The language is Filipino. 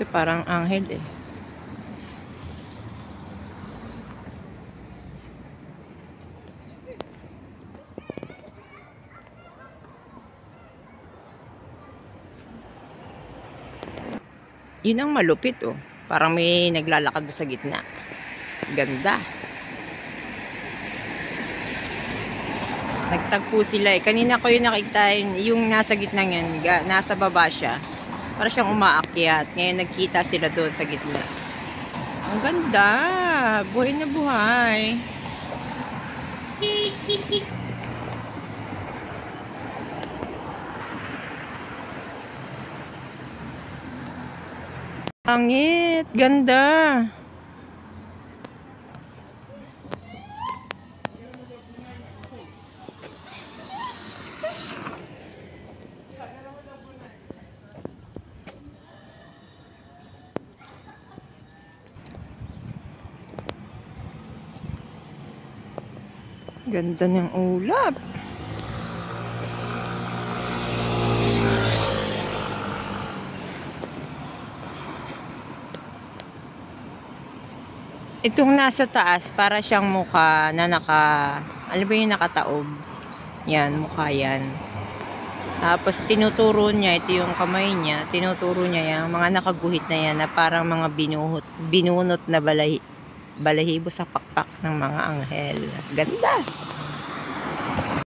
Ito parang anghel eh. Yun ang malupit oh. Parang may naglalakad sa gitna. Ganda. Nagtagpo sila eh. Kanina ko yung nakita yung nasa gitna yan. Nasa baba siya. Para siyang umaakyat. Ngayon nagkita sila doon sa gitna. Ang ganda. Buhay na buhay. Langit. Ganda. Ganda ng ulap. Itong nasa taas, para siyang mukha na alam ba yung nakataob? Yan, mukha yan. Tapos tinuturo niya, ito yung kamay niya, tinuturo niya yung mga nakaguhit na yan na parang mga binunot na balahibo sa pakpak ng mga anghel. Ganda!